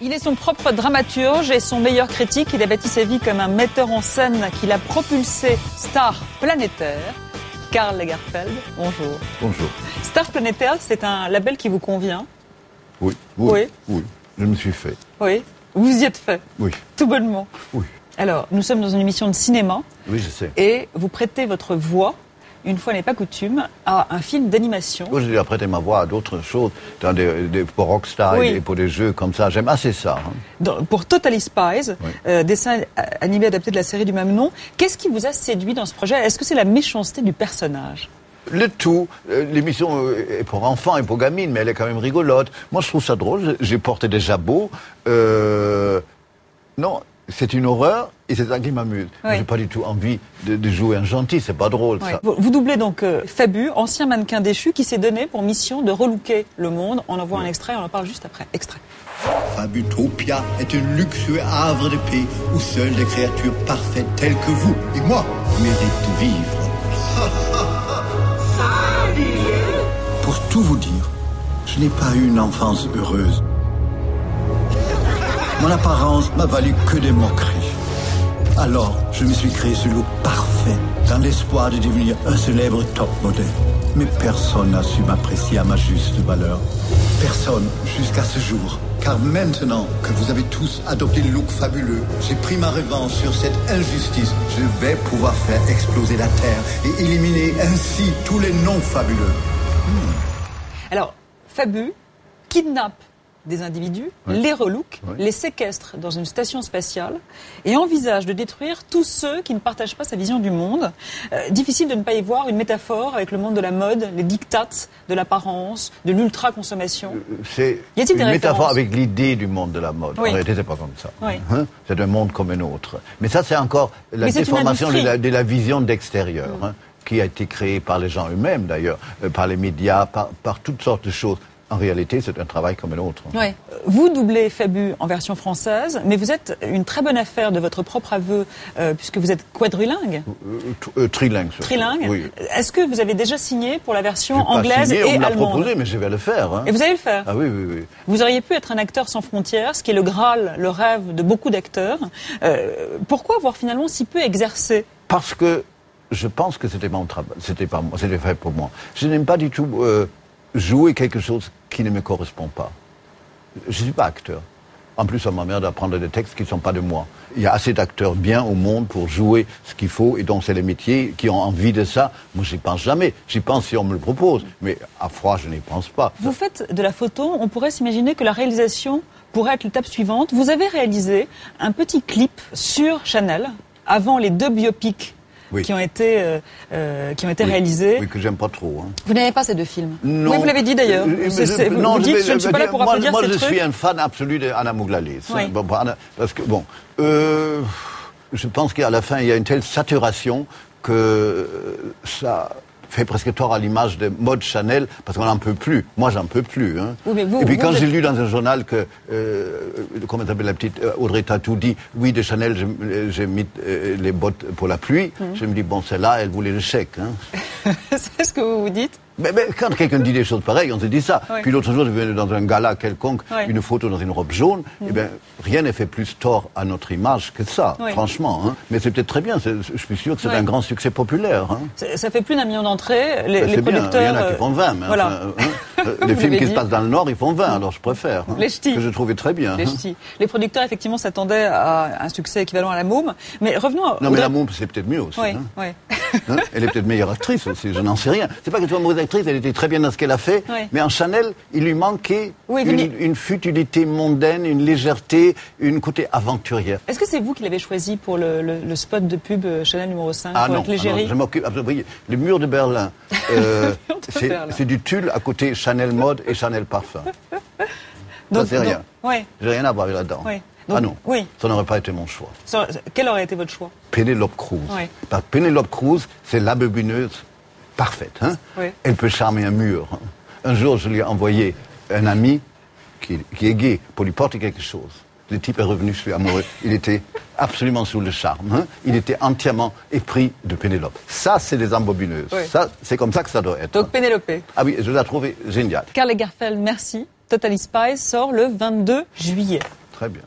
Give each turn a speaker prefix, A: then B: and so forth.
A: Il est son propre dramaturge et son meilleur critique. Il a bâti sa vie comme un metteur en scène qui l'a propulsé star planétaire. Karl Lagerfeld, bonjour.
B: Bonjour.
A: Star planétaire, c'est un label qui vous convient?
B: Oui, je me suis fait.
A: Oui, vous y êtes fait?
B: Oui.
A: Tout bonnement?
B: Oui.
A: Alors, nous sommes dans une émission de cinéma.
B: Oui, je sais.
A: Et vous prêtez votre voix, une fois n'est pas coutume, à un film d'animation.
B: Moi, j'ai déjà prêté ma voix à d'autres choses, dans pour Rockstar et pour des jeux comme ça. J'aime assez ça.
A: Pour Totally Spies, dessin animé adapté de la série du même nom, qu'est-ce qui vous a séduit dans ce projet? Est-ce que c'est la méchanceté du personnage?
B: Le tout. L'émission est pour enfants et pour gamines, mais elle est quand même rigolote. Moi, je trouve ça drôle. J'ai porté des jabots. Non, c'est une horreur et c'est ça qui m'amuse. Oui. J'ai pas du tout envie de jouer un gentil, c'est pas drôle ça.
A: Vous doublez donc Fabu, ancien mannequin déchu qui s'est donné pour mission de relooker le monde. On en voit un extrait, on en parle juste après. Extrait.
C: Fabutopia est un luxueux havre de paix où seules des créatures parfaites telles que vous et moi méritent de vivre. Pour tout vous dire, je n'ai pas eu une enfance heureuse. Mon apparence m'a valu que des moqueries. Alors, je me suis créé ce look parfait, dans l'espoir de devenir un célèbre top modèle. Mais personne n'a su m'apprécier à ma juste valeur. Personne jusqu'à ce jour. Car maintenant que vous avez tous adopté le look fabuleux, j'ai pris ma revanche sur cette injustice. Je vais pouvoir faire exploser la Terre et éliminer ainsi tous les noms fabuleux.
A: Alors, Fabu kidnappe des individus, les relook, les séquestre dans une station spatiale et envisage de détruire tous ceux qui ne partagent pas sa vision du monde. Difficile de ne pas y voir une métaphore avec le monde de la mode, les diktats de l'apparence, de l'ultra-consommation.
B: C'est une métaphore avec l'idée du monde de la mode. En réalité, c'est pas comme ça. C'est un monde comme un autre. Mais ça, c'est encore la déformation de la vision d'extérieur. Qui a été créée par les gens eux-mêmes, d'ailleurs, par les médias, par toutes sortes de choses. En réalité, c'est un travail comme un autre.
A: Oui. Vous doublez Fabu en version française, mais vous êtes une très bonne affaire de votre propre aveu, puisque vous êtes quadrilingue.
B: Trilingue.
A: Trilingue. Oui. Est-ce que vous avez déjà signé pour la version
B: anglaise
A: et allemande?
B: On me l'a proposé, mais je vais le faire.
A: Et vous allez le faire?
B: Ah oui.
A: Vous auriez pu être un acteur sans frontières, ce qui est le Graal, le rêve de beaucoup d'acteurs. Pourquoi avoir finalement si peu exercé?
B: Parce que je pense que c'était mon travail, c'était pas moi, c'était fait pour moi. Je n'aime pas du tout jouer quelque chose qui ne me correspond pas. Je ne suis pas acteur. En plus, on m'emmerde d'apprendre des textes qui ne sont pas de moi. Il y a assez d'acteurs bien au monde pour jouer ce qu'il faut, et donc c'est les métiers qui ont envie de ça. Moi, j'y pense jamais. J'y pense si on me le propose, mais à froid, je n'y pense pas.
A: Vous faites de la photo, on pourrait s'imaginer que la réalisation pourrait être l'étape suivante. Vous avez réalisé un petit clip sur Chanel, avant les 2 biopics qui ont été réalisés.
B: Oui, que j'aime pas trop.
A: Vous n'aimez pas ces 2 films?
B: Non.
A: Oui, vous l'avez dit d'ailleurs. Vous dites, je ne suis pas là pour applaudir ces trucs.
B: Moi, je suis un fan absolu d'Anna Mouglalis. Parce que, je pense qu'à la fin, il y a une telle saturation que ça fait presque tort à l'image de mode Chanel, parce qu'on n'en peut plus. Moi, j'en peux plus.
A: Oui, mais
B: et puis quand j'ai lu dans un journal que, comment s'appelle la petite Audrey Tautou dit, oui, de Chanel, j'ai mis les bottes pour la pluie, je me dis, bon, celle-là, elle voulait le chèque.
A: C'est ce que vous vous dites?
B: Mais quand quelqu'un dit des choses pareilles, on se dit ça. Puis l'autre jour, je venais dans un gala quelconque, une photo dans une robe jaune. Eh bien, rien ne fait plus tort à notre image que ça, franchement. Mais c'est peut-être très bien. Je suis sûr que c'est un grand succès populaire.
A: Ça fait plus d'1 million d'entrées. Les producteurs.
B: Bien. Il y en a qui font 20. Mais
A: voilà.
B: Les films qui se passent dans le Nord, ils font 20. Alors je préfère.
A: Les ch'tis.
B: Que je trouvais très bien.
A: Les ch'tis. Les producteurs, effectivement, s'attendaient à un succès équivalent à La Môme. Mais revenons à...
B: Non, mais La Môme, c'est peut-être mieux aussi. Elle est peut-être meilleure actrice aussi. Je n'en sais rien. C'est pas que tu sois mauvaise actrice. Elle était très bien dans ce qu'elle a fait, mais en Chanel, il lui manquait une futilité mondaine, une légèreté, une côté aventurière.
A: Est-ce que c'est vous qui l'avez choisi pour le spot de pub Chanel numéro 5 pour
B: non,
A: l'égérie?
B: Je m'occupe. Vous voyez, le mur de Berlin, c'est du tulle à côté Chanel Mode et Chanel Parfum. Donc, ça, c'est rien. J'ai rien à voir là-dedans. Non, ça n'aurait pas été mon choix.
A: Quel aurait été votre choix?
B: Pénélope Cruz. Parce que Pénélope Cruz, c'est la bubineuse parfaite. Elle peut charmer un mur. Un jour, je lui ai envoyé un ami qui est gay pour lui porter quelque chose. Le type est revenu, je suis amoureux. Il était absolument sous le charme. Il était entièrement épris de Pénélope. Ça, c'est des embobineuses. Ça, c'est comme ça que ça doit être.
A: Donc Pénélope.
B: Ah oui, je l'ai trouvé génial.
A: Karl Lagerfeld, merci. Totally Spies sort le 22 juillet.
B: Très bien.